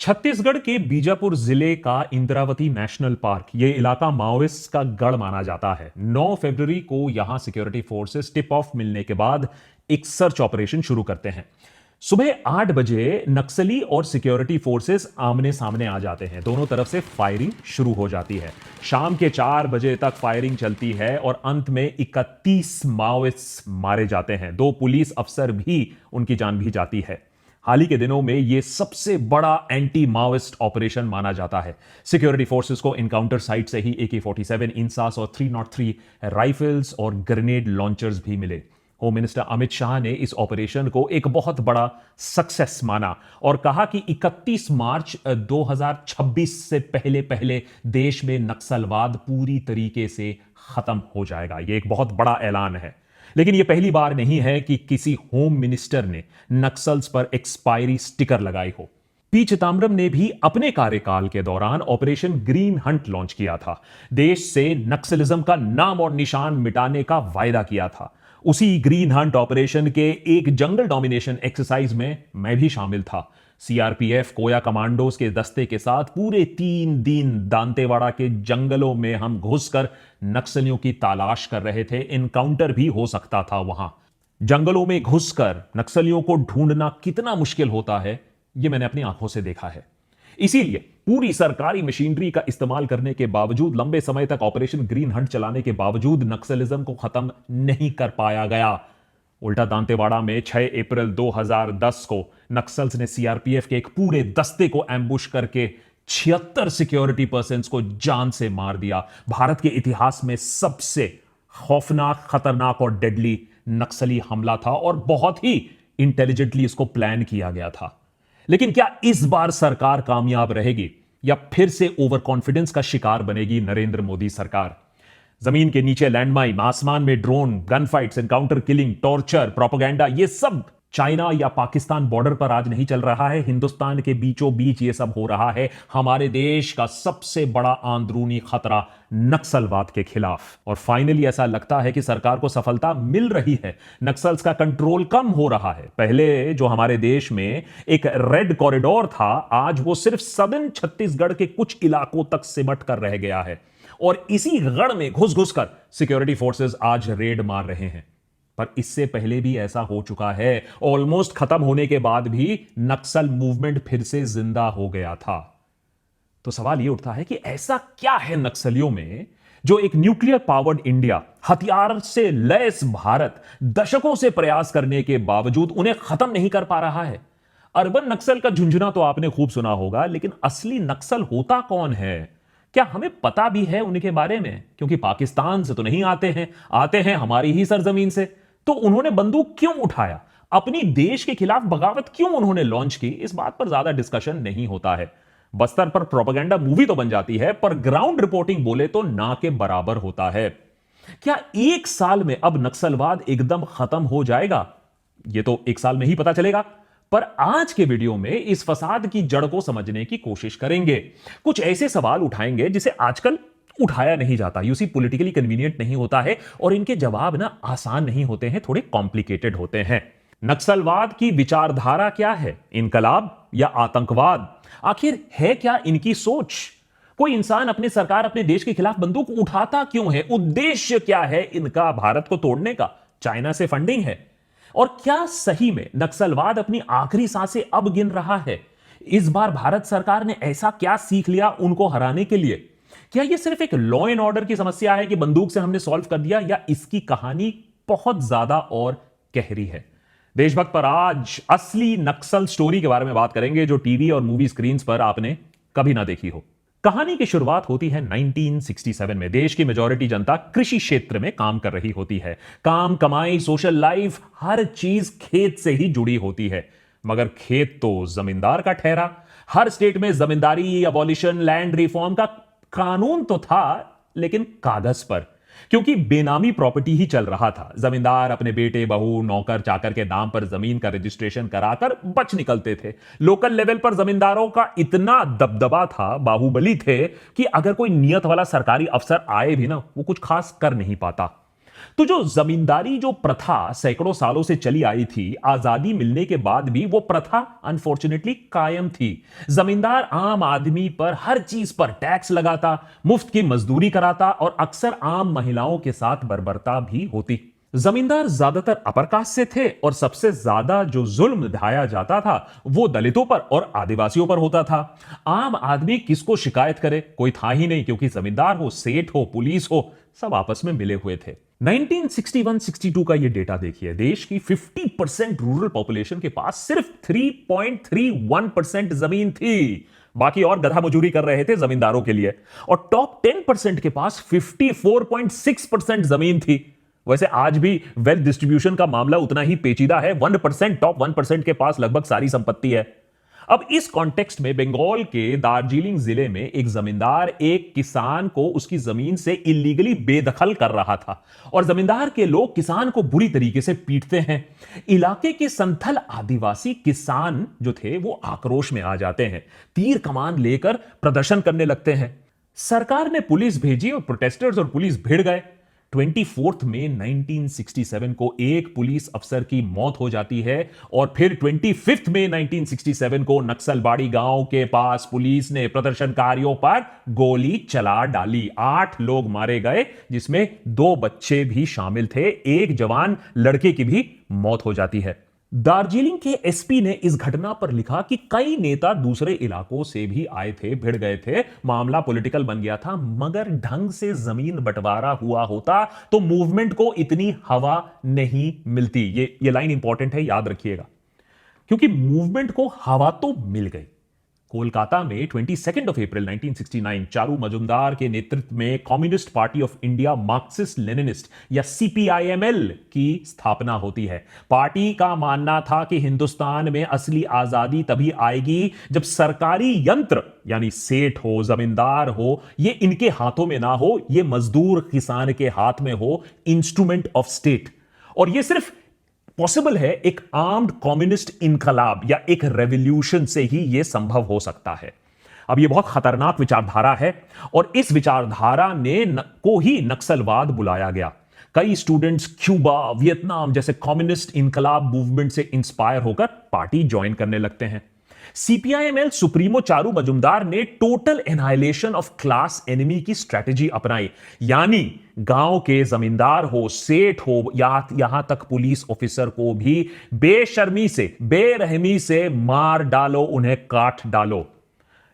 छत्तीसगढ़ के बीजापुर जिले का इंद्रावती नेशनल पार्क ये इलाका माओइस्ट का गढ़ माना जाता है। 9 फरवरी को यहां सिक्योरिटी फोर्सेस टिप ऑफ मिलने के बाद एक सर्च ऑपरेशन शुरू करते हैं। सुबह 8 बजे नक्सली और सिक्योरिटी फोर्सेस आमने सामने आ जाते हैं। दोनों तरफ से फायरिंग शुरू हो जाती है। शाम के 4 बजे तक फायरिंग चलती है और अंत में 31 माओइस्ट मारे जाते हैं। 2 पुलिस अफसर भी उनकी जान भी जाती है। हाल ही के दिनों में यह सबसे बड़ा एंटी माओइस्ट ऑपरेशन माना जाता है। सिक्योरिटी फोर्सेस को एनकाउंटर साइट से ही AK-47 इंसास और 303 राइफल्स और ग्रेनेड लॉन्चर्स भी मिले। होम मिनिस्टर अमित शाह ने इस ऑपरेशन को एक बहुत बड़ा सक्सेस माना और कहा कि 31 मार्च 2026 से पहले पहले देश में नक्सलवाद पूरी तरीके से खत्म हो जाएगा। यह एक बहुत बड़ा ऐलान है। लेकिन यह पहली बार नहीं है कि किसी होम मिनिस्टर ने नक्सल्स पर एक्सपायरी स्टिकर लगाई हो। पी चिदम्बरम ने भी अपने कार्यकाल के दौरान ऑपरेशन ग्रीन हंट लॉन्च किया था। देश से नक्सलिज्म का नाम और निशान मिटाने का वायदा किया था। उसी ग्रीन हंट ऑपरेशन के एक जंगल डोमिनेशन एक्सरसाइज में मैं भी शामिल था। सीआरपीएफ कोया कमांडोज के दस्ते के साथ पूरे 3 दिन दांतेवाड़ा के जंगलों में हम घुसकर नक्सलियों की तलाश कर रहे थे। एनकाउंटर भी हो सकता था। वहां जंगलों में घुसकर नक्सलियों को ढूंढना कितना मुश्किल होता है, यह मैंने अपनी आंखों से देखा है। इसीलिए पूरी सरकारी मशीनरी का इस्तेमाल करने के बावजूद, लंबे समय तक ऑपरेशन ग्रीन हंट चलाने के बावजूद नक्सलिज्म को खत्म नहीं कर पाया गया। उल्टा दांतेवाड़ा में 6 अप्रैल 2010 को नक्सल्स ने सीआरपीएफ के एक पूरे दस्ते को एम्बुश करके 76 सिक्योरिटी पर्सन्स को जान से मार दिया। भारत के इतिहास में सबसे खौफनाक, खतरनाक और डेडली नक्सली हमला था और बहुत ही इंटेलिजेंटली इसको प्लान किया गया था। लेकिन क्या इस बार सरकार कामयाब रहेगी या फिर से ओवर कॉन्फिडेंस का शिकार बनेगी नरेंद्र मोदी सरकार? जमीन के नीचे लैंडमाइन, आसमान में drone, gun fights, encounter killing, torture, propaganda, ये सब चाइना या पाकिस्तान बॉर्डर पर आज नहीं चल रहा है। हिंदुस्तान के बीचों बीच ये सब हो रहा है। हमारे देश का सबसे बड़ा अंदरूनी खतरा नक्सलवाद के खिलाफ। और फाइनली ऐसा लगता है कि सरकार को सफलता मिल रही है। नक्सल्स का कंट्रोल कम हो रहा है। पहले जो हमारे देश में एक रेड कॉरिडोर था, आज वो सिर्फ सदर्न छत्तीसगढ़ के कुछ इलाकों तक सिमट कर रह गया है। और इसी गढ़ में घुस घुस कर सिक्योरिटी फोर्सेस आज रेड मार रहे हैं। पर इससे पहले भी ऐसा हो चुका है। ऑलमोस्ट खत्म होने के बाद भी नक्सल मूवमेंट फिर से जिंदा हो गया था। तो सवाल यह उठता है कि ऐसा क्या है नक्सलियों में जो एक न्यूक्लियर पावर्ड इंडिया, हथियार से लैस भारत दशकों से प्रयास करने के बावजूद उन्हें खत्म नहीं कर पा रहा है? अर्बन नक्सल का झुंझुना तो आपने खूब सुना होगा, लेकिन असली नक्सल होता कौन है? क्या हमें पता भी है उनके बारे में? क्योंकि पाकिस्तान से तो नहीं आते हैं हमारी ही सरजमीन से। तो उन्होंने बंदूक क्यों उठाया? अपनी देश के खिलाफ बगावत क्यों उन्होंने लॉन्च की? इस बात पर ज्यादा डिस्कशन नहीं होता है। बस्तर पर प्रोपेगेंडा मूवी तो बन जाती है, पर ग्राउंड रिपोर्टिंग बोले तो ना के बराबर होता है। क्या 1 साल में अब नक्सलवाद एकदम खत्म हो जाएगा? यह तो 1 साल में ही पता चलेगा। पर आज के वीडियो में इस फसाद की जड़ को समझने की कोशिश करेंगे। कुछ ऐसे सवाल उठाएंगे जिसे आजकल उठाया नहीं जाता। यूसी पॉलिटिकली कन्वीनियंट नहीं होता है और इनके जवाब ना आसान नहीं होते हैं, थोड़े कॉम्प्लिकेटेड होते हैं। नक्सलवाद की विचारधारा क्या है? इनकलाब या आतंकवाद? आखिर है क्या इनकी सोच? कोई इंसान, अपनी सरकार, अपने देश के खिलाफ बंदूक उठाता क्यों है? उद्देश्य क्या है इनका? भारत को तोड़ने का? चाइना से फंडिंग है? और क्या सही में नक्सलवाद अपनी आखिरी सांसें अब गिन रहा है? इस बार भारत सरकार ने ऐसा क्या सीख लिया उनको हराने के लिए? क्या यह सिर्फ एक लॉ एंड ऑर्डर की समस्या है कि बंदूक से हमने सॉल्व कर दिया, या इसकी कहानी बहुत ज्यादा और गहरी है? देशभक्त पर आज असली नक्सल स्टोरी के बारे में बात करेंगे जो टीवी और मूवी स्क्रीन पर आपने कभी ना देखी हो। कहानी की शुरुआत होती है 1967 में। देश की मेजॉरिटी जनता कृषि क्षेत्र में काम कर रही होती है। काम, कमाई, सोशल लाइफ, हर चीज खेत से ही जुड़ी होती है। मगर खेत तो जमींदार का ठहरा। हर स्टेट में जमींदारी अबॉलिशन, लैंड रिफॉर्म का कानून तो था, लेकिन कागज पर, क्योंकि बेनामी प्रॉपर्टी ही चल रहा था। जमींदार अपने बेटे, बहू, नौकर चाकर के नाम पर जमीन का रजिस्ट्रेशन कराकर बच निकलते थे। लोकल लेवल पर जमींदारों का इतना दबदबा था, बाहुबली थे, कि अगर कोई नियत वाला सरकारी अफसर आए भी ना, वो कुछ खास कर नहीं पाता। तो जो जमींदारी जो प्रथा सैकड़ों सालों से चली आई थी, आजादी मिलने के बाद भी वो प्रथा अनफॉर्चुनेटली कायम थी। जमींदार आम आदमी पर हर चीज पर टैक्स लगाता, मुफ्त की मजदूरी कराता और अक्सर आम महिलाओं के साथ बर्बरता भी होती। जमींदार ज्यादातर अपर कास्ट से थे और सबसे ज्यादा जो जुल्म ढाया जाता था वो दलितों पर और आदिवासियों पर होता था। आम आदमी किसको शिकायत करे, कोई था ही नहीं, क्योंकि जमींदार हो, सेठ हो, पुलिस हो, सब आपस में मिले हुए थे। 1961-62 का ये डेटा देखिए, देश की 50% रूरल पॉपुलेशन के पास सिर्फ 3.31% जमीन थी। बाकी और गधा मजूरी कर रहे थे जमींदारों के लिए। और टॉप 10% के पास 54.6% जमीन थी। वैसे आज भी वेल्थ डिस्ट्रीब्यूशन का मामला उतना ही पेचीदा है। 1%, टॉप 1% के पास लगभग सारी संपत्ति है। अब इस कॉन्टेक्स्ट में बंगाल के दार्जिलिंग जिले में एक जमींदार एक किसान को उसकी जमीन से इलीगली बेदखल कर रहा था और जमींदार के लोग किसान को बुरी तरीके से पीटते हैं। इलाके के संथल आदिवासी किसान जो थे वो आक्रोश में आ जाते हैं, तीर कमान लेकर प्रदर्शन करने लगते हैं। सरकार ने पुलिस भेजी और प्रोटेस्टर्स और पुलिस भिड़ गए। 24 मई 1967 को एक पुलिस अफसर की मौत हो जाती है और फिर 25 मई 1967 को नक्सलबाड़ी गांव के पास पुलिस ने प्रदर्शनकारियों पर गोली चला डाली। 8 लोग मारे गए, जिसमें 2 बच्चे भी शामिल थे। एक जवान लड़के की भी मौत हो जाती है। दार्जिलिंग के एसपी ने इस घटना पर लिखा कि कई नेता दूसरे इलाकों से भी आए थे, भिड़ गए थे, मामला पॉलिटिकल बन गया था। मगर ढंग से जमीन बंटवारा हुआ होता तो मूवमेंट को इतनी हवा नहीं मिलती। ये लाइन इंपॉर्टेंट है, याद रखिएगा, क्योंकि मूवमेंट को हवा तो मिल गई। कोलकाता में 22 अप्रैल 1969 चारू मजुमदार के नेतृत्व में communist party of India Marxist Leninist या सीपीआईएमएल की स्थापना होती है। पार्टी का मानना था कि हिंदुस्तान में असली आजादी तभी आएगी जब सरकारी यंत्र यानी सेठ हो, जमींदार हो, ये इनके हाथों में ना हो, ये मजदूर किसान के हाथ में हो, इंस्ट्रूमेंट ऑफ स्टेट। और ये सिर्फ पॉसिबल है एक आर्म्ड कम्युनिस्ट इनकलाब या एक रेवोल्यूशन से ही यह संभव हो सकता है। अब यह बहुत खतरनाक विचारधारा है और इस विचारधारा को ही नक्सलवाद बुलाया गया। कई स्टूडेंट्स क्यूबा, वियतनाम जैसे कम्युनिस्ट इनकलाब मूवमेंट से इंस्पायर होकर पार्टी ज्वाइन करने लगते हैं। सीपीआईएमएल सुप्रीमो चारू मजुमदार ने total annihilation of class enemy की स्ट्रेटेजी अपनाई, यानी गांव के जमींदार हो, सेठ हो या यहां तक पुलिस ऑफिसर को भी बेशर्मी से, बेरहमी से मार डालो, उन्हें काट डालो।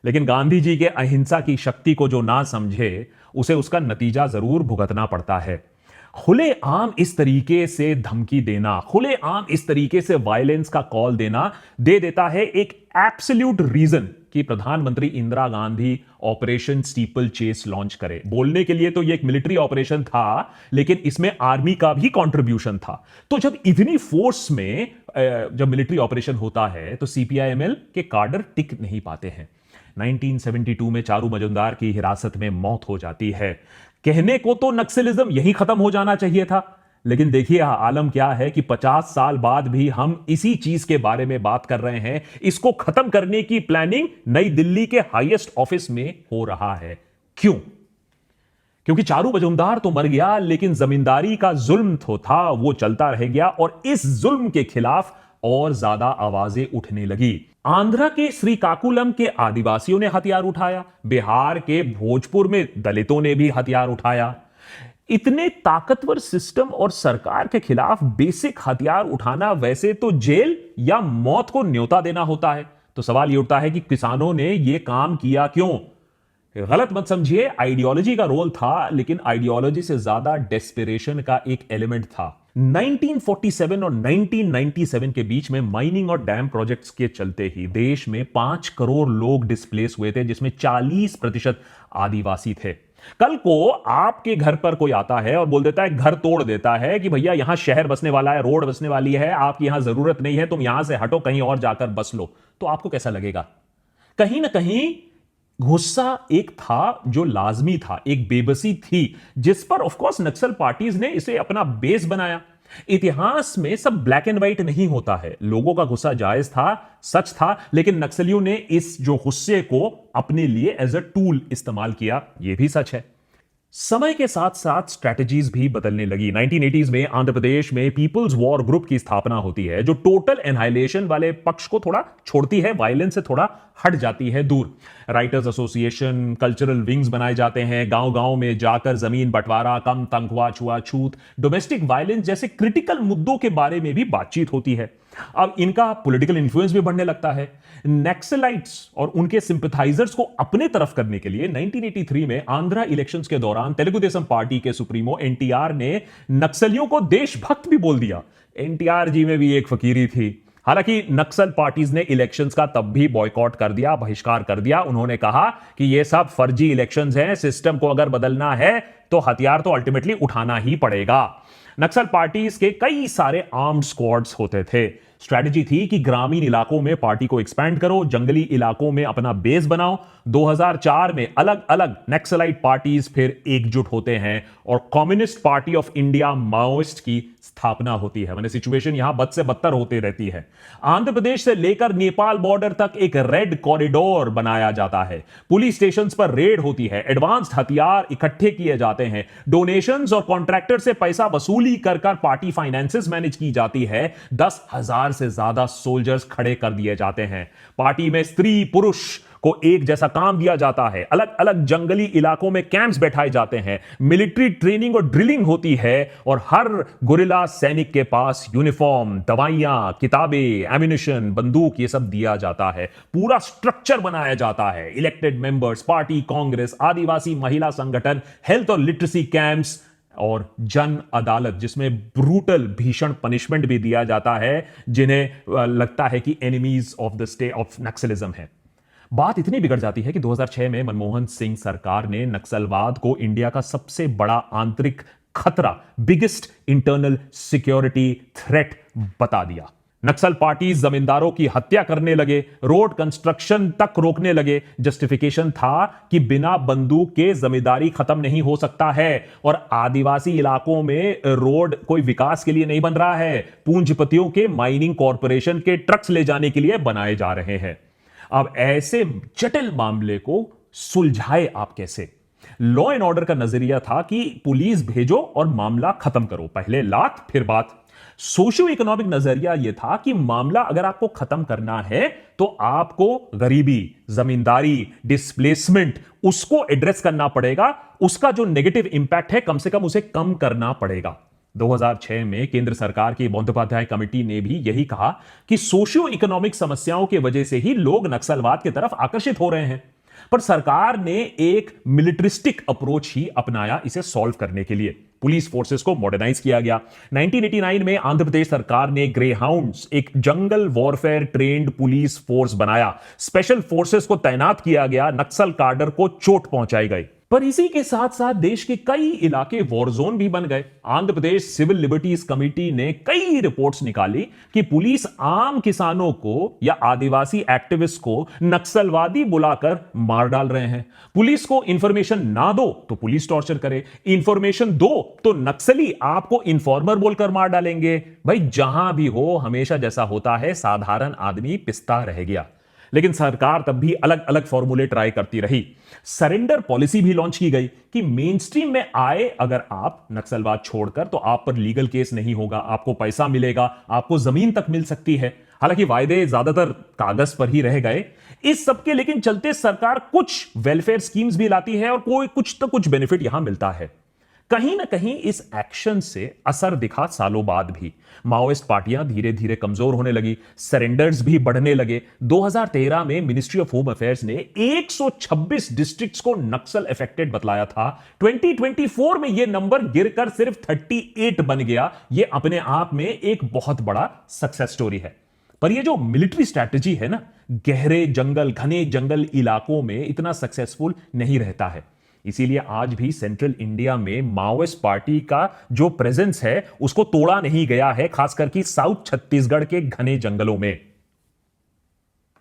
लेकिन गांधी जी के अहिंसा की शक्ति को जो ना समझे उसे उसका नतीजा जरूर भुगतना पड़ता है। खुलेआम इस तरीके से धमकी देना, खुलेआम इस तरीके से वायलेंस का कॉल देना दे देता है एक एब्सोल्यूट रीजन कि प्रधानमंत्री Indira Gandhi Operation Steeplechase launch करे। बोलने के लिए तो ये एक मिलिट्री ऑपरेशन था, लेकिन इसमें आर्मी का भी कंट्रीब्यूशन था। तो जब इतनी फोर्स में जब मिलिट्री ऑपरेशन होता है तो सीपीआईएमएल के काडर टिक नहीं पाते हैं। 1972 में चारू मजुमदार की हिरासत में मौत हो जाती है। कहने को तो नक्सलिज्म यही खत्म हो जाना चाहिए था, लेकिन देखिए आलम क्या है कि 50 साल बाद भी हम इसी चीज के बारे में बात कर रहे हैं। इसको खत्म करने की प्लानिंग नई दिल्ली के हाईएस्ट ऑफिस में हो रहा है। क्यों? क्योंकि चारू मजुमदार तो मर गया, लेकिन जमींदारी का जुल्म तो था, वो चलता रह गया और इस जुल्म के खिलाफ और ज्यादा आवाजें उठने लगी। आंध्रा के श्रीकाकुलम के आदिवासियों ने हथियार उठाया, बिहार के भोजपुर में दलितों ने भी हथियार उठाया। इतने ताकतवर सिस्टम और सरकार के खिलाफ बेसिक हथियार उठाना वैसे तो जेल या मौत को न्योता देना होता है। तो सवाल यह उठता है कि किसानों ने यह काम किया क्यों? गलत मत समझिए, आइडियोलॉजी का रोल था, लेकिन आइडियोलॉजी से ज्यादा डेस्परेशन का एक एलिमेंट था। 1947 और 1997 के बीच में माइनिंग और डैम प्रोजेक्ट्स के चलते ही देश में 5 करोड़ लोग डिस्प्लेस हुए थे, जिसमें 40% आदिवासी थे। कल को आपके घर पर कोई आता है और बोल देता है, घर तोड़ देता है कि भैया यहां शहर बसने वाला है, रोड बसने वाली है, आपकी यहां जरूरत नहीं है, तुम यहां से हटो, कहीं और जाकर बस लो, तो आपको कैसा लगेगा? कहीं ना कहीं गुस्सा एक था जो लाजमी था, एक बेबसी थी, जिस पर ऑफ कोर्स नक्सल पार्टीज ने इसे अपना बेस बनाया। इतिहास में सब ब्लैक एंड व्हाइट नहीं होता है। लोगों का गुस्सा जायज था, सच था, लेकिन नक्सलियों ने इस जो गुस्से को अपने लिए एज अ टूल इस्तेमाल किया, यह भी सच है। समय के साथ साथ स्ट्रैटेजीज भी बदलने लगी। 1980s में आंध्र प्रदेश में पीपल्स वॉर ग्रुप की स्थापना होती है, जो टोटल एनहाइलेशन वाले पक्ष को थोड़ा छोड़ती है, वायलेंस से थोड़ा हट जाती है दूर। राइटर्स एसोसिएशन, कल्चरल विंग्स बनाए जाते हैं, गांव गांव में जाकर जमीन बंटवारा, कम तनख्वाह, छुआछूत, डोमेस्टिक वायलेंस जैसे क्रिटिकल मुद्दों के बारे में भी बातचीत होती है। अब इनका पॉलिटिकल इन्फ्लुएंस भी बढ़ने लगता है। नक्सलाइट्स और उनके सिंपैथाइजर्स को अपने तरफ करने के लिए 1983 में आंध्रा इलेक्शंस के दौरान तेलुगु देशम पार्टी के सुप्रीमो एनटीआर ने नक्सलियों को देशभक्त भी बोल दिया। एनटीआर जी में भी एक फकीरी थी। हालांकि नक्सल पार्टीज ने इलेक्शंस का तब भी बॉयकॉट कर दिया, बहिष्कार कर दिया। उन्होंने कहा कि ये सब फर्जी इलेक्शंस हैं, सिस्टम को अगर बदलना है तो हथियार तो अल्टीमेटली उठाना ही पड़ेगा। नक्सल पार्टीज के कई सारे आर्म्ड स्क्वाड्स होते थे। स्ट्रैटेजी थी कि ग्रामीण इलाकों में पार्टी को एक्सपैंड करो, जंगली इलाकों में अपना बेस बनाओ। 2004 में अलग अलग नक्सलाइट पार्टीज फिर एकजुट होते हैं और communist party of India Maoist की स्थापना होती है। मैंने सिचुएशन यहां बद से बदतर होती रहती है। आंध्र प्रदेश से लेकर नेपाल बॉर्डर तक एक रेड कॉरिडोर बनाया जाता है। पुलिस स्टेशन पर रेड होती है, एडवांस्ड हथियार इकट्ठे किए जाते हैं, डोनेशंस और कॉन्ट्रैक्टर से पैसा वसूली कर पार्टी फाइनेंसेस मैनेज की जाती है। 10,000 से ज्यादा सोल्जर्स खड़े कर दिए जाते हैं। पार्टी में स्त्री पुरुष को एक जैसा काम दिया जाता है। अलग अलग जंगली इलाकों में कैंप्स बैठाए जाते हैं, मिलिट्री ट्रेनिंग और ड्रिलिंग होती है और हर गुरिल्ला सैनिक के पास यूनिफॉर्म, दवाइयां, किताबें, एम्युनिशन, बंदूक ये सब दिया जाता है। पूरा स्ट्रक्चर बनाया जाता है। इलेक्टेड मेंबर्स, पार्टी, कांग्रेस, आदिवासी महिला संगठन, हेल्थ और लिटरेसी कैंप्स और जन अदालत, जिसमें ब्रूटल भीषण पनिशमेंट भी दिया जाता है, जिन्हें लगता है कि enemies of the state of Naxalism है। बात इतनी बिगड़ जाती है कि 2006 में मनमोहन सिंह सरकार ने नक्सलवाद को इंडिया का सबसे बड़ा आंतरिक खतरा, बिगेस्ट इंटरनल सिक्योरिटी थ्रेट बता दिया। नक्सल पार्टी जमींदारों की हत्या करने लगे, रोड कंस्ट्रक्शन तक रोकने लगे। जस्टिफिकेशन था कि बिना बंदूक के जमींदारी खत्म नहीं हो सकता है और आदिवासी इलाकों में रोड कोई विकास के लिए नहीं बन रहा है, पूंजीपतियों के माइनिंग कॉरपोरेशन के ट्रक्स ले जाने के लिए बनाए जा रहे हैं। अब ऐसे जटिल मामले को सुलझाए आप कैसे? लॉ एंड ऑर्डर का नजरिया था कि पुलिस भेजो और मामला खत्म करो, पहले लात फिर बात। सोशियो इकोनॉमिक नजरिया यह था कि मामला अगर आपको खत्म करना है तो आपको गरीबी, जमींदारी, डिस्प्लेसमेंट, उसको एड्रेस करना पड़ेगा। उसका जो नेगेटिव इंपैक्ट है कम से कम उसे कम करना पड़ेगा। 2006 में केंद्र सरकार की बंदोपाध्याय कमेटी ने भी यही कहा कि सोशियो इकोनॉमिक समस्याओं की वजह से ही लोग नक्सलवाद की तरफ आकर्षित हो रहे हैं। पर सरकार ने एक मिलिट्रिस्टिक अप्रोच ही अपनाया इसे सॉल्व करने के लिए। पुलिस फोर्सेस को मॉडर्नाइज किया गया। 1989 में आंध्र प्रदेश सरकार ने ग्रे हाउंड्स, एक जंगल वॉरफेयर ट्रेंड पुलिस फोर्स बनाया। स्पेशल फोर्सेस को तैनात किया गया, नक्सल कार्डर को चोट पहुंचाई गई। पर इसी के साथ साथ देश के कई इलाके वॉर जोन भी बन गए। Andhra Pradesh civil liberties committee ने कई रिपोर्ट्स निकाली कि पुलिस आम किसानों को या आदिवासी एक्टिविस्ट को नक्सलवादी बुलाकर मार डाल रहे हैं। पुलिस को इंफॉर्मेशन ना दो तो पुलिस टॉर्चर करे, इंफॉर्मेशन दो तो नक्सली आपको इंफॉर्मर बोलकर मार डालेंगे। भाई जहां भी हो हमेशा जैसा होता है, साधारण आदमी पिसता रह गया। लेकिन सरकार तब भी अलग अलग फॉर्मूले ट्राई करती रही। सरेंडर पॉलिसी भी लॉन्च की गई कि मेन स्ट्रीम में आए अगर आप नक्सलवाद छोड़कर तो आप पर लीगल केस नहीं होगा, आपको पैसा मिलेगा, आपको जमीन तक मिल सकती है। हालांकि वायदे ज्यादातर कागज पर ही रह गए। इस सबके लेकिन चलते सरकार कुछ वेलफेयर स्कीम्स भी लाती है और कोई कुछ तो कुछ बेनिफिट यहां मिलता है। कहीं ना कहीं इस एक्शन से असर दिखा सालों बाद भी। माओइस्ट पार्टियां धीरे धीरे कमजोर होने लगी, सरेंडर्स भी बढ़ने लगे। 2013 में मिनिस्ट्री ऑफ होम अफेयर्स ने 126 डिस्ट्रिक्ट्स को नक्सल अफेक्टेड बतलाया था। 2024 में यह नंबर गिरकर सिर्फ 38 बन गया। यह अपने आप में एक बहुत बड़ा सक्सेस स्टोरी है। पर यह जो मिलिट्री स्ट्रैटेजी है ना, गहरे जंगल, घने जंगल इलाकों में इतना सक्सेसफुल नहीं रहता है। इसीलिए आज भी सेंट्रल इंडिया में माओइस्ट पार्टी का जो प्रेजेंस है उसको तोड़ा नहीं गया है, खासकर कि साउथ छत्तीसगढ़ के घने जंगलों में।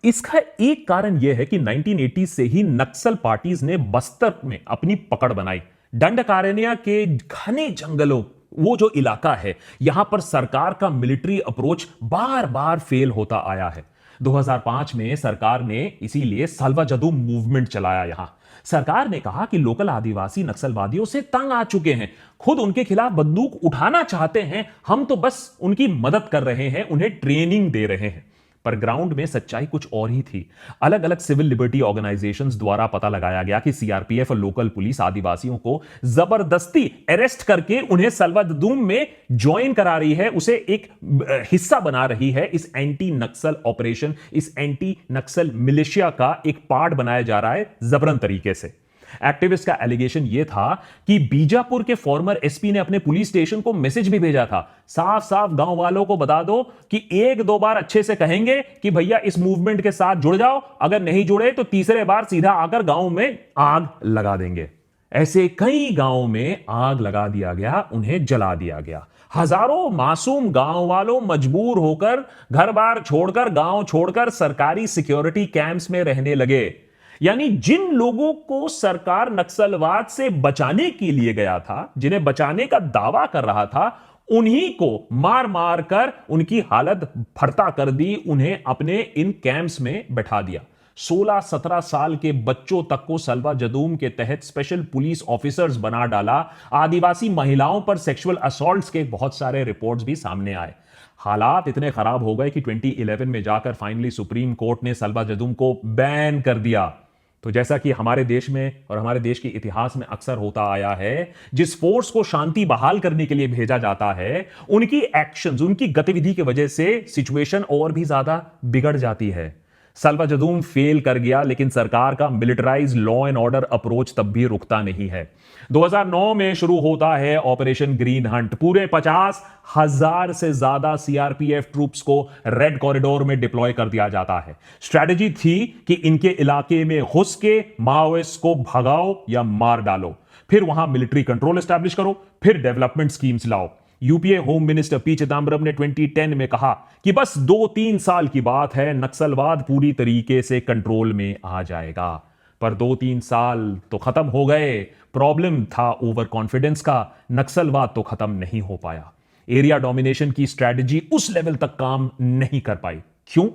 इसका एक कारण यह है कि 1980 से ही नक्सल पार्टीज ने बस्तर में अपनी पकड़ बनाई। दंडकारण्य के घने जंगलों, वो जो इलाका है, यहां पर सरकार का मिलिट्री अप्रोच बार बार फेल होता आया है। 2005 में सरकार ने इसीलिए साल्वा जदूम मूवमेंट चलाया। यहां सरकार ने कहा कि लोकल आदिवासी नक्सलवादियों से तंग आ चुके हैं, खुद उनके खिलाफ बंदूक उठाना चाहते हैं, हम तो बस उनकी मदद कर रहे हैं, उन्हें ट्रेनिंग दे रहे हैं। पर ग्राउंड में सच्चाई कुछ और ही थी। अलग अलग सिविल लिबर्टी ऑर्गेनाइजेशंस द्वारा पता लगाया गया कि सीआरपीएफ और लोकल पुलिस आदिवासियों को जबरदस्ती अरेस्ट करके उन्हें सल्वादूम में ज्वाइन करा रही है, उसे एक हिस्सा बना रही है। इस एंटी नक्सल ऑपरेशन, इस एंटी नक्सल मिलिशिया का एक पार्ट बनाया जा रहा है जबरन तरीके से। एक्टिविस्ट का एलिगेशन यह था कि बीजापुर के फॉर्मर एसपी ने अपने पुलिस स्टेशन को मैसेज भी भेजा था, साफ साफ गांव वालों को बता दो कि एक दो बार अच्छे से कहेंगे कि भैया इस मूवमेंट के साथ जुड़ जाओ, अगर नहीं जुड़े तो तीसरे बार सीधा आकर गांव में आग लगा देंगे। ऐसे कई गांवों में आग लगा दिया गया, उन्हें जला दिया गया। हजारों मासूम गांव वालों मजबूर होकर घर बार छोड़कर, गांव छोड़कर सरकारी सिक्योरिटी कैंप्स में रहने लगे। यानी जिन लोगों को सरकार नक्सलवाद से बचाने के लिए गया था, जिन्हें बचाने का दावा कर रहा था, उन्हीं को मार मार कर उनकी हालत भरता कर दी, उन्हें अपने इन कैंप्स में बैठा दिया। 16-17 साल के बच्चों तक को सल्वा जदूम के तहत स्पेशल पुलिस ऑफिसर्स बना डाला। आदिवासी महिलाओं पर सेक्सुअल असॉल्ट्स के बहुत सारे रिपोर्ट्स भी सामने आए। हालात इतने खराब हो गए कि 2011 में जाकर फाइनली सुप्रीम कोर्ट ने सल्वा जदूम को बैन कर दिया। तो जैसा कि हमारे देश में और हमारे देश के इतिहास में अक्सर होता आया है, जिस फोर्स को शांति बहाल करने के लिए भेजा जाता है, उनकी एक्शंस, उनकी गतिविधि की वजह से सिचुएशन और भी ज्यादा बिगड़ जाती है। सल्वा जदूम फेल कर गया, लेकिन सरकार का militarise law and order approach तब भी रुकता नहीं है। 2009 में शुरू होता है ऑपरेशन ग्रीन हंट। पूरे 50,000 से ज्यादा सीआरपीएफ ट्रूप्स को रेड कॉरिडोर में डिप्लॉय कर दिया जाता है। स्ट्रेटजी थी कि इनके इलाके में घुस के माओइस्ट को भगाओ या मार डालो, फिर वहां मिलिट्री कंट्रोल एस्टैब्लिश करो, फिर डेवलपमेंट स्कीम्स लाओ। UPA home minister P Chidambaram ने 2010 में कहा कि बस 2-3 साल की बात है, नक्सलवाद पूरी तरीके से कंट्रोल में आ जाएगा। पर 2-3 साल तो खत्म हो गए। प्रॉब्लम था ओवर कॉन्फिडेंस का, नक्सलवाद तो खत्म नहीं हो पाया। एरिया डोमिनेशन की स्ट्रेटजी उस लेवल तक काम नहीं कर पाई। क्यों?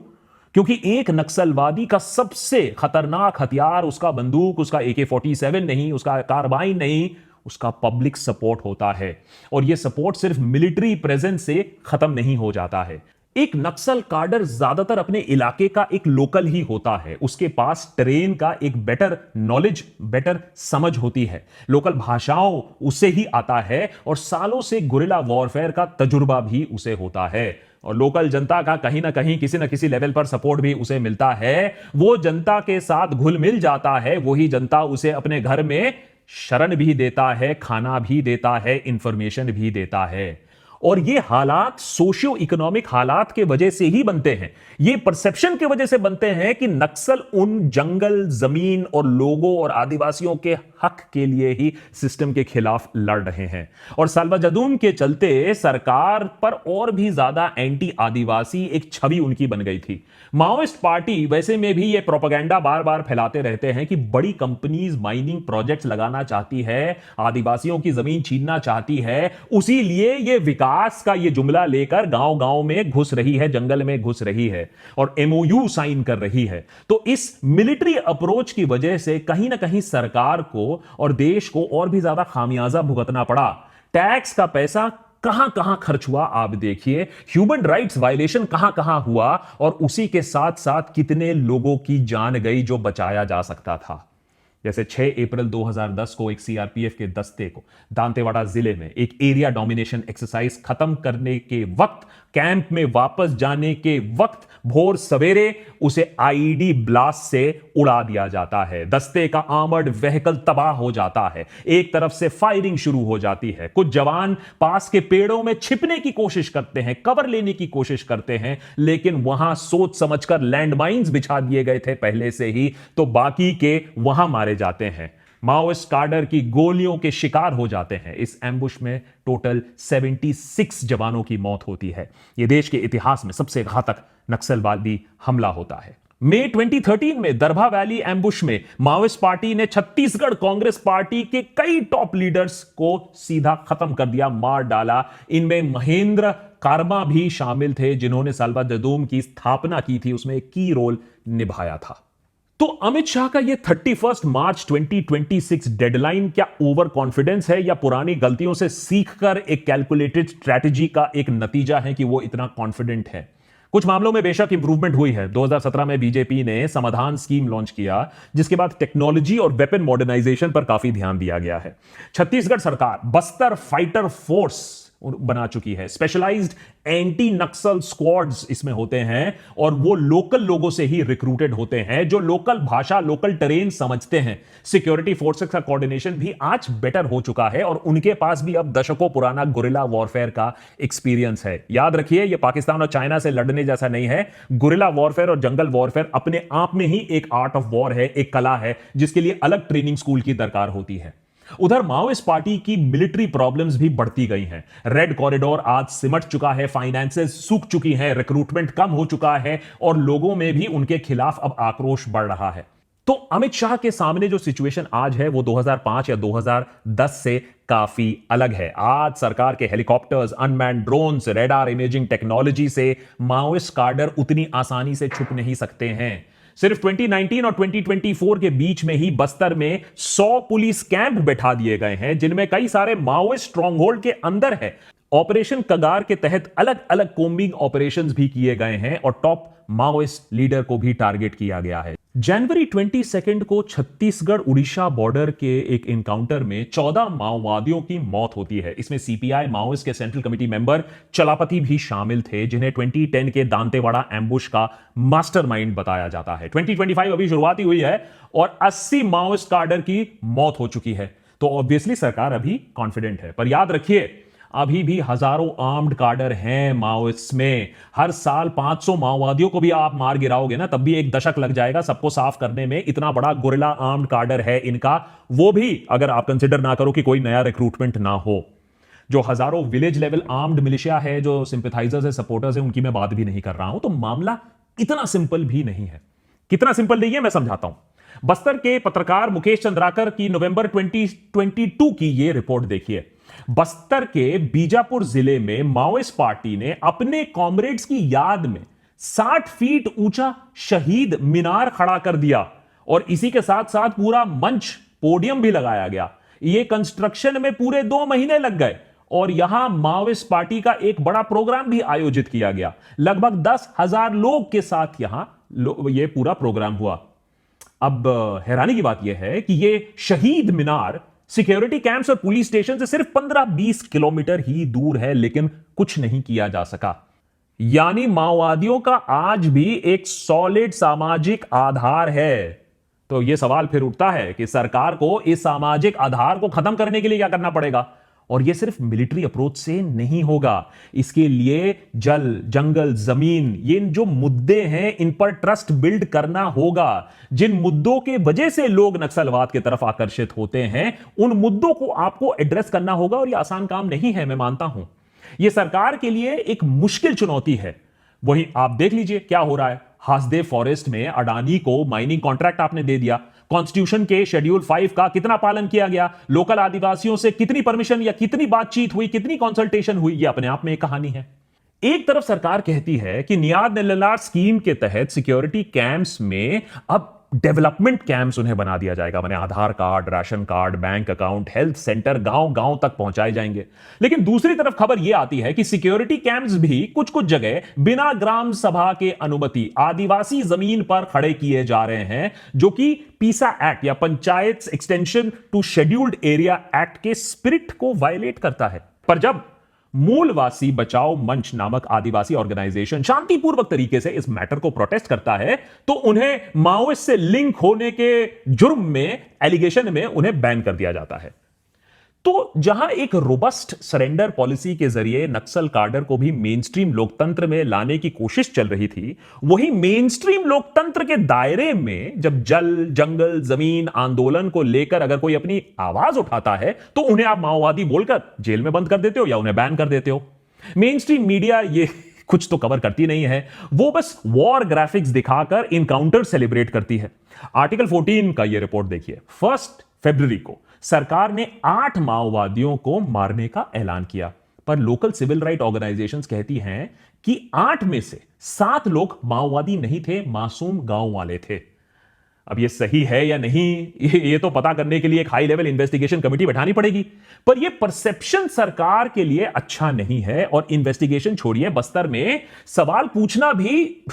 क्योंकि एक नक्सलवादी का सबसे खतरनाक हथियार उसका बंदूक, उसका AK-47 नहीं, उसका कार्बाइन नहीं, उसका पब्लिक सपोर्ट होता है। और यह सपोर्ट सिर्फ मिलिट्री प्रेजेंस से खत्म नहीं हो जाता है। एक नक्सल कार्डर ज्यादातर अपने इलाके का एक लोकल ही होता है, उसके पास ट्रेन का एक बेटर नॉलेज, बेटर समझ होती है, लोकल भाषाओं उसे ही आता है, और सालों से गुरिल्ला वॉरफेयर का तजुर्बा भी उसे होता है। और लोकल जनता का कहीं ना कहीं किसी ना किसी लेवल पर सपोर्ट भी उसे मिलता है। वो जनता के साथ घुल मिल जाता है, वही जनता उसे अपने घर में शरण भी देता है, खाना भी देता है, इंफॉर्मेशन भी देता है। और ये हालात सोशियो इकोनॉमिक हालात के वजह से ही बनते हैं, ये परसेप्शन के वजह से बनते हैं कि नक्सल उन जंगल, जमीन और लोगों और आदिवासियों के हक के लिए ही सिस्टम के खिलाफ लड़ रहे हैं। और सल्वा जदूम के चलते सरकार पर और भी ज्यादा एंटी आदिवासी एक छवि उनकी बन गई थी। माओइस्ट पार्टी वैसे में भी ये प्रोपेगेंडा बार बार फैलाते रहते हैं कि बड़ी कंपनीज माइनिंग प्रोजेक्ट्स लगाना चाहती है, आदिवासियों की जमीन छीनना चाहती है, उसी लिए ये विकास का ये जुमला लेकर गांव गांव में घुस रही है, जंगल में घुस रही है और MOU साइन कर रही है। तो इस मिलिट्री अप्रोच की वजह से कहीं ना कहीं सरकार को और देश को और भी ज्यादा खामियाजा भुगतना पड़ा। टैक्स का पैसा कहां कहां खर्च हुआ आप देखिए, ह्यूमन राइट्स वायलेशन कहां कहां हुआ, और उसी के साथ साथ कितने लोगों की जान गई जो बचाया जा सकता था। जैसे 6 अप्रैल 2010 को एक सीआरपीएफ के दस्ते को दांतेवाड़ा जिले में एक एरिया डोमिनेशन एक्सरसाइज खत्म करने के वक्त, कैंप में वापस जाने के वक्त भोर सवेरे उसे आईईडी ब्लास्ट से उड़ा दिया जाता है। दस्ते का आर्मर्ड व्हीकल तबाह हो जाता है, एक तरफ से फायरिंग शुरू हो जाती है। कुछ जवान पास के पेड़ों में छिपने की कोशिश करते हैं, कवर लेने की कोशिश करते हैं, लेकिन वहां सोच समझकर लैंडमाइंस बिछा दिए गए थे पहले से ही, तो बाकी के वहां मारे जाते हैं। माओइस्ट कार्डर की गोलियों के शिकार हो जाते हैं। इस एम्बुश में टोटल 76 जवानों की मौत होती है। यह देश के इतिहास में सबसे घातक नक्सलवादी हमला होता है। मई 2013 में दरभा वैली एम्बुश में माओइस्ट पार्टी ने छत्तीसगढ़ कांग्रेस पार्टी के कई टॉप लीडर्स को सीधा खत्म कर दिया, मार डाला। इनमें महेंद्र कार्मा भी शामिल थे, जिन्होंने साल्वाडोर की स्थापना की थी, उसमें एक की रोल निभाया था। तो अमित शाह का ये 31 मार्च 2026 डेडलाइन क्या ओवर कॉन्फिडेंस है या पुरानी गलतियों से सीखकर एक कैलकुलेटेड स्ट्रैटेजी का एक नतीजा है कि वो इतना कॉन्फिडेंट है? कुछ मामलों में बेशक इंप्रूवमेंट हुई है। 2017 में बीजेपी ने समाधान स्कीम लॉन्च किया, जिसके बाद टेक्नोलॉजी और वेपन मॉडर्नाइजेशन पर काफी ध्यान दिया गया है। छत्तीसगढ़ सरकार बस्तर फाइटर फोर्स बना चुकी है। स्पेशलाइज्ड एंटी नक्सल स्क्वाड्स इसमें होते हैं और वो लोकल लोगों से ही रिक्रूटेड होते हैं, जो लोकल भाषा, लोकल टेरेन समझते हैं। सिक्योरिटी फोर्सेस का कोऑर्डिनेशन भी आज बेटर हो चुका है और उनके पास भी अब दशकों पुराना गुरिल्ला वॉरफेयर का एक्सपीरियंस है। याद रखिए, ये पाकिस्तान और चाइना से लड़ने जैसा नहीं है। गुरिल्ला वॉरफेयर और जंगल वॉरफेयर अपने आप में ही एक आर्ट ऑफ वॉर है, एक कला है, जिसके लिए अलग ट्रेनिंग स्कूल की दरकार होती है। उधर माओइस्ट पार्टी की मिलिट्री प्रॉब्लम्स भी बढ़ती गई हैं। रेड कॉरिडोर आज सिमट चुका है, फाइनेंसेस सूख चुकी हैं, रिक्रूटमेंट कम हो चुका है और लोगों में भी उनके खिलाफ अब आक्रोश बढ़ रहा है। तो अमित शाह के सामने जो सिचुएशन आज है वो 2005 या 2010 से काफी अलग है। आज सरकार के helicopters, unmanned drones, radar imaging technology से माओइस्ट कार्डर उतनी आसानी से छुप नहीं सकते हैं। सिर्फ 2019 और 2024 के बीच में ही बस्तर में 100 पुलिस कैंप बैठा दिए गए हैं, जिनमें कई सारे माओइस्ट स्ट्रॉन्गहोल्ड के अंदर है। ऑपरेशन कगार के तहत अलग अलग कोम्बिंग ऑपरेशंस भी किए गए हैं और टॉप माओइस्ट लीडर को भी टारगेट किया गया है। जनवरी 22 को छत्तीसगढ़ उड़ीसा बॉर्डर के एक इनकाउंटर में 14 माओवादियों की मौत होती है। इसमें सीपीआई माओइस्ट के सेंट्रल कमेटी मेंबर चलापति भी शामिल थे, जिन्हें 2010 के दांतेवाड़ा एम्बुश का मास्टरमाइंड बताया जाता है। 2025 अभी शुरुआत ही हुई है और 80 माओइस्ट कार्डर की मौत हो चुकी है। तो ऑब्वियसली सरकार अभी कॉन्फिडेंट है, पर याद रखिए, अभी भी हजारों आर्म्ड कार्डर हैं माओइस्ट में। हर साल 500 माओवादियों को भी आप मार गिराओगे ना, तब भी एक दशक लग जाएगा सबको साफ करने में। इतना बड़ा गुरिल्ला आर्म्ड कार्डर है इनका, वो भी अगर आप कंसिडर ना करो कि कोई नया रिक्रूटमेंट ना हो। जो हजारों विलेज लेवल आर्म्ड मिलिशिया है, जो सिंपैथाइजर्स है, सपोर्टर्स है, उनकी मैं बात भी नहीं कर रहा हूं। तो मामला इतना सिंपल भी नहीं है। कितना सिंपल नहीं है मैं समझाता हूं। बस्तर के पत्रकार मुकेश चंद्राकर की नवंबर 2022 की यह रिपोर्ट देखिए। बस्तर के बीजापुर जिले में माओइस्ट पार्टी ने अपने कॉमरेड्स की याद में 60 फीट ऊंचा शहीद मीनार खड़ा कर दिया और इसी के साथ साथ पूरा मंच, पोडियम भी लगाया गया। यह कंस्ट्रक्शन में पूरे 2 महीने लग गए और यहां माओइस्ट पार्टी का एक बड़ा प्रोग्राम भी आयोजित किया गया। लगभग 10,000 लोग के साथ यहां यह पूरा प्रोग्राम हुआ। अब हैरानी की बात यह है कि यह शहीद मीनार सिक्योरिटी कैंप्स और पुलिस स्टेशन से सिर्फ 15-20 किलोमीटर ही दूर है, लेकिन कुछ नहीं किया जा सका। यानी माओवादियों का आज भी एक सॉलिड सामाजिक आधार है। तो यह सवाल फिर उठता है कि सरकार को इस सामाजिक आधार को खत्म करने के लिए क्या करना पड़ेगा। और यह सिर्फ मिलिट्री अप्रोच से नहीं होगा, इसके लिए जल, जंगल, जमीन, ये जो मुद्दे हैं इन पर ट्रस्ट बिल्ड करना होगा। जिन मुद्दों के वजह से लोग नक्सलवाद की तरफ आकर्षित होते हैं, उन मुद्दों को आपको एड्रेस करना होगा और यह आसान काम नहीं है, मैं मानता हूं। यह सरकार के लिए एक मुश्किल चुनौती है। वहीं आप देख लीजिए क्या हो रहा है। हासदेव फॉरेस्ट में अडानी को माइनिंग कॉन्ट्रैक्ट आपने दे दिया। कॉन्स्टिट्यूशन के शेड्यूल 5 का कितना पालन किया गया, लोकल आदिवासियों से कितनी परमिशन या कितनी बातचीत हुई, कितनी कंसल्टेशन हुई, यह अपने आप में एक कहानी है। एक तरफ सरकार कहती है कि नियाद एलएलआर स्कीम के तहत सिक्योरिटी कैंप्स में अब डेवलपमेंट कैंप्स उन्हें बना दिया जाएगा, माने Aadhaar card, ration card, bank account, health centre गांव गांव तक पहुंचाए जाएंगे। लेकिन दूसरी तरफ खबर यह आती है कि सिक्योरिटी कैंप्स भी कुछ कुछ जगह बिना ग्राम सभा के अनुमति आदिवासी जमीन पर खड़े किए जा रहे हैं, जो कि पीसा एक्ट या panchayat extension to scheduled area act के स्पिरिट को वायलेट करता है। पर जब मूलवासी बचाओ मंच नामक आदिवासी ऑर्गेनाइजेशन शांतिपूर्वक तरीके से इस मैटर को प्रोटेस्ट करता है, तो उन्हें माओइस्ट से लिंक होने के जुर्म में, एलिगेशन में उन्हें बैन कर दिया जाता है। तो जहां एक रोबस्ट सरेंडर पॉलिसी के जरिए नक्सल कार्डर को भी मेनस्ट्रीम लोकतंत्र में लाने की कोशिश चल रही थी, वही मेनस्ट्रीम लोकतंत्र के दायरे में जब जल, जंगल, जमीन आंदोलन को लेकर अगर कोई अपनी आवाज उठाता है, तो उन्हें आप माओवादी बोलकर जेल में बंद कर देते हो या उन्हें बैन कर देते हो। मेनस्ट्रीम मीडिया ये कुछ तो कवर करती नहीं है, वो बस वॉर ग्राफिक्स दिखाकर इनकाउंटर सेलिब्रेट करती है। आर्टिकल 14 का यह रिपोर्ट देखिए। 1 फरवरी को सरकार ने 8 माओवादियों को मारने का ऐलान किया। पर लोकल सिविल राइट ऑर्गेनाइजेशंस कहती हैं कि 8 में से 7 लोग माओवादी नहीं थे, मासूम गांव वाले थे। अब ये सही है या नहीं, ये तो पता करने के लिए एक हाई लेवल इन्वेस्टिगेशन कमेटी बैठानी पड़ेगी, पर ये परसेप्शन सरकार के लिए अच्छा नहीं है। और इन्वेस्टिगेशन छोड़िए, बस्तर में सवाल पूछना भी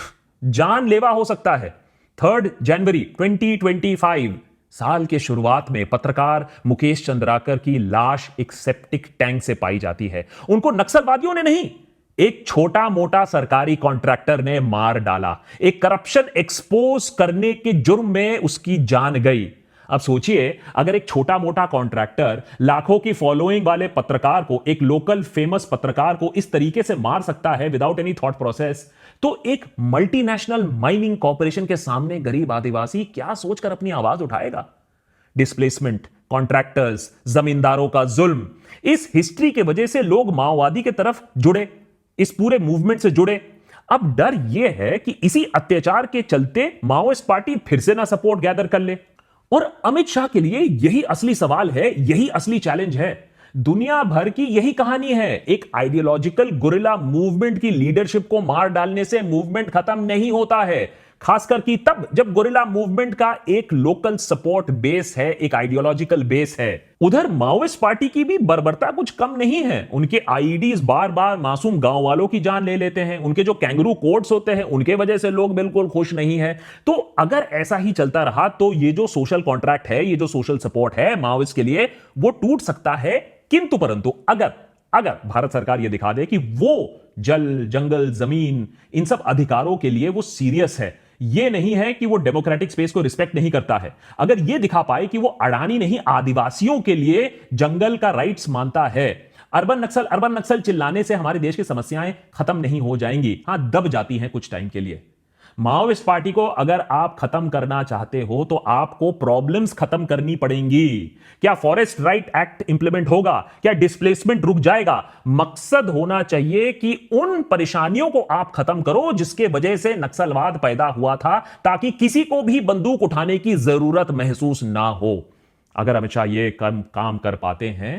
जानलेवा हो सकता है। 3 जनवरी 2025 साल के शुरुआत में पत्रकार मुकेश चंद्राकर की लाश एक सेप्टिक टैंक से पाई जाती है। उनको नक्सलवादियों ने नहीं, एक छोटा मोटा सरकारी कॉन्ट्रैक्टर ने मार डाला। एक करप्शन एक्सपोज करने के जुर्म में उसकी जान गई। अब सोचिए, अगर एक छोटा मोटा कॉन्ट्रैक्टर लाखों की फॉलोइंग वाले पत्रकार को, एक लोकल फेमस पत्रकार को इस तरीके से मार सकता है विदाउट एनी थॉट प्रोसेस, तो एक मल्टीनेशनल माइनिंग कॉर्पोरेशन के सामने गरीब आदिवासी क्या सोचकर अपनी आवाज उठाएगा? डिस्प्लेसमेंट, कॉन्ट्रैक्टर्स, जमींदारों का जुल्म, इस हिस्ट्री के वजह से लोग माओवादी की तरफ जुड़े, इस पूरे मूवमेंट से जुड़े। अब डर यह है कि इसी अत्याचार के चलते माओइस्ट पार्टी फिर से ना सपोर्ट गैदर कर ले। और अमित शाह के लिए यही असली सवाल है, यही असली चैलेंज है। दुनिया भर की यही कहानी है। एक आइडियोलॉजिकल गुरिल्ला मूवमेंट की लीडरशिप को मार डालने से मूवमेंट खत्म नहीं होता है, खासकर कि तब जब गुरिल्ला मूवमेंट का एक लोकल सपोर्ट बेस है, एक आइडियोलॉजिकल बेस है। उधर माओइस्ट पार्टी की भी बर्बरता कुछ कम नहीं है। उनके आईईडीज बार बार मासूम गांव वालों की जान ले लेते हैं। उनके जो कैंगरू कोड्स होते हैं, उनके वजह से लोग बिल्कुल खुश नहीं है। तो अगर ऐसा ही चलता रहा तो ये जो सोशल कॉन्ट्रैक्ट है, ये जो सोशल सपोर्ट है माओइस्ट के लिए, वो टूट सकता है। किंतु परंतु अगर भारत सरकार यह दिखा दे कि वो जल, जंगल, जमीन, इन सब अधिकारों के लिए वो सीरियस है, ये नहीं है कि वो डेमोक्रेटिक स्पेस को रिस्पेक्ट नहीं करता है, अगर ये दिखा पाए कि वो अडानी नहीं आदिवासियों के लिए जंगल का राइट्स मानता है, अर्बन नक्सल चिल्लाने से हमारे देश की समस्याएं खत्म नहीं हो जाएंगी। हां, दब जाती हैं कुछ टाइम के लिए। माओइस्ट पार्टी को अगर आप खत्म करना चाहते हो तो आपको प्रॉब्लम्स खत्म करनी पड़ेंगी। क्या फॉरेस्ट राइट एक्ट इंप्लीमेंट होगा? क्या डिस्प्लेसमेंट रुक जाएगा? मकसद होना चाहिए कि उन परेशानियों को आप खत्म करो जिसके वजह से नक्सलवाद पैदा हुआ था, ताकि किसी को भी बंदूक उठाने की जरूरत महसूस ना हो। अगर अमित शाह ये काम कर पाते हैं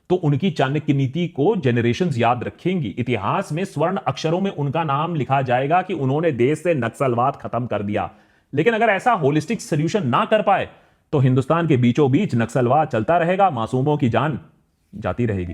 तो उनकी चाणक्य नीति को जनरेशंस याद रखेंगी। इतिहास में स्वर्ण अक्षरों में उनका नाम लिखा जाएगा कि उन्होंने देश से नक्सलवाद खत्म कर दिया। लेकिन अगर ऐसा होलिस्टिक सॉल्यूशन ना कर पाए तो हिंदुस्तान के बीचों बीच नक्सलवाद चलता रहेगा, मासूमों की जान जाती रहेगी।